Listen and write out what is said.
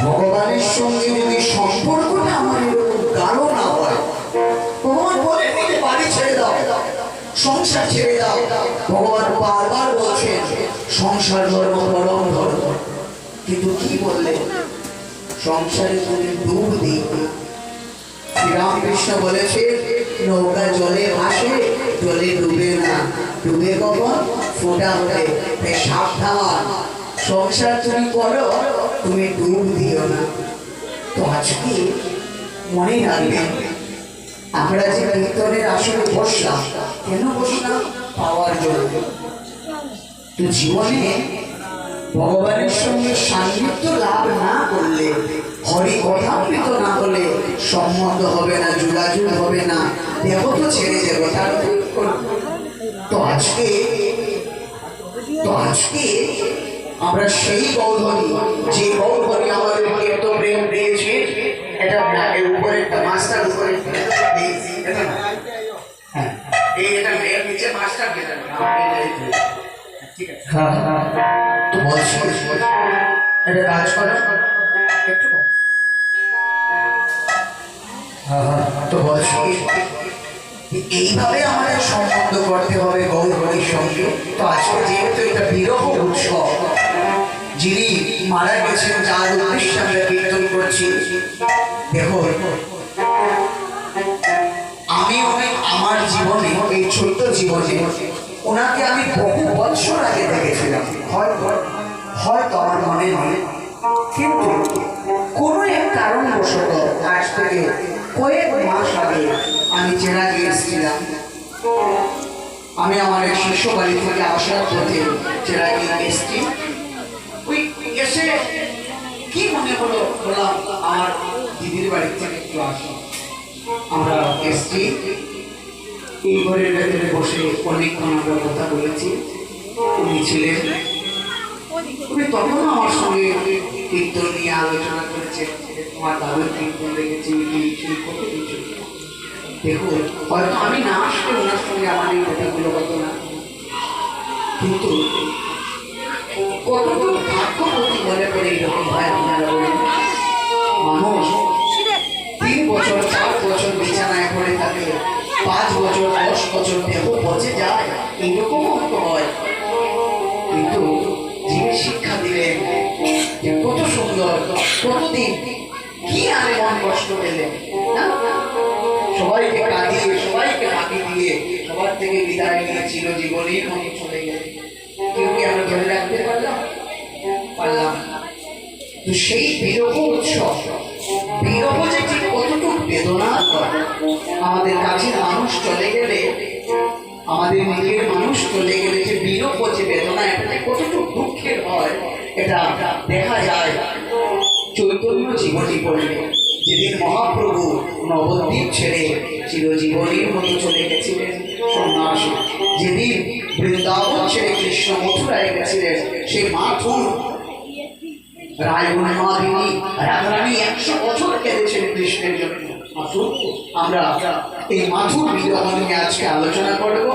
ভগবানের সঙ্গে যদি সম্পর্কটা আমার এরকম গাঢ় না হয়, ভগবান বলে দিতে বাড়ি ছেড়ে দাও, সংসার ছেড়ে দাও। ভগবান বারবার বলছেন সংসার ধর্ম পরম ধর্ম, কিন্তু কি বললেন? সংসারে তুমি ডুব দিবে। শ্রীরামকৃষ্ণ বলেছে নৌকা জলে ভাসে, জলে ডুবে না। ডুবে কখন? ফোটা হলে। তাই সাবধান, সংসার তুমি করো, তুমি ডুব দিও না। তো আজকে মনে রাখবেন, আমরা যে কীর্তনের আসলে বসলাম, কেন বসলাম? পাওয়ার জন্য। তো জীবনে ভগবানের সঙ্গে সান্নিধ্য লাভ না করলে, হরি কথামৃত না হলে সম্বন্ধ হবে না, যোগাযোগ হবে না, দেহ তো ছেড়ে যাবে। তো আজকে আমরা সেই গৌধনী, যে গৌধনী আমাদেরকে এত প্রেম দিয়েছে, এটা এর উপরে একটা মাস্টার উপরে এটা নিচে মাস্টার ঠিক আছে। তো বলছি এটা কাজ করো একটু। তো বলছি এইভাবে আমাদের সম্বন্ধ করতে হবে গৌরহরির সঙ্গে। তো আজকে যেহেতু এটা বিরহ উৎসব, যিনি মারা গেছেন, যার উদ্দেশ্যে আমরা কীর্তন করছি, দেখো আমি আমার জীবনে, এই ছোট্ট জীবনে ওনাকে আমি বহু বছর আগে দেখেছিলাম, হয়তো আমার মনে নয়, কিন্তু কোনো এক কারণবশত আজ থেকে কয়েক মাস আগে আমি চেরাগে এসেছিলাম। আমি আমার এক শিষ্য বাড়ি থেকে আসার পথে চেরাগে এসেছি। ওই এসে কি মনে হলো, বললাম আমার দিদির বাড়ি থেকে একটু আসি। আমরা এসছি, এই ঘরের ভেতরে বসে অনেকক্ষণ আমরা কথা বলেছি। উনি ছিলেন, উনি তখনও আমার সঙ্গে কীর্তন নিয়ে আলোচনা করেছেন। তোমার দাদুর কীর্তন দেখেছি, কত কিছু। দেখুন, হয়তো আমি না আসলে ওনার সঙ্গে আমার এই কথাগুলো হতো না, কিন্তু কতটুকু ভাগ্যবতী মনে করে এইরকম হয় আপনারা বলেন। মানুষ 3 বছর 4 বছর বিছানায় পড়ে থাকে, 5 বছর 10 বছর দেহ পচে যায়, এইরকমও তো হয়। কিন্তু যিনি শিক্ষা দিলেন যে কত সুন্দর, কতদিন কি আরে মন কষ্ট পেলেন না, সবাইকে কাঁদিয়ে, সবাইকে ফাঁকি দিয়ে, সবার থেকে বিদায় নিয়ে চিরজীবনের মতো চলে গেলেন। কেউ কি আমরা ধরে রাখতে পারলাম? তো সেই বিরহ উৎসব, বিরহ যে ঠিক কতটুকু বেদনা করে। আমাদের কাছের মানুষ চলে গেলে, আমাদের নিজের মানুষ চলে গেলে যে বিরহ, যে বেদনা, এটা কতটুকু দুঃখের হয়, এটা দেখা যায় চৈতন্য জীবনী পড়লে। যেদিন মহাপ্রভু নবদ্বীপ ছেড়ে চিরজীবনীর মতো চলে গেছিলেন সন্ন্যাসী, যেদিন বৃন্দাবন ছেড়ে কৃষ্ণ মথুরায় গেছিলেন, সেই মাথুর রায়মাদিনী রাধারানী 100 বছর কেঁদেছেন কৃষ্ণের জন্য। আমরা এই মাথুর বিরহ নিয়ে আজকে আলোচনা করবো।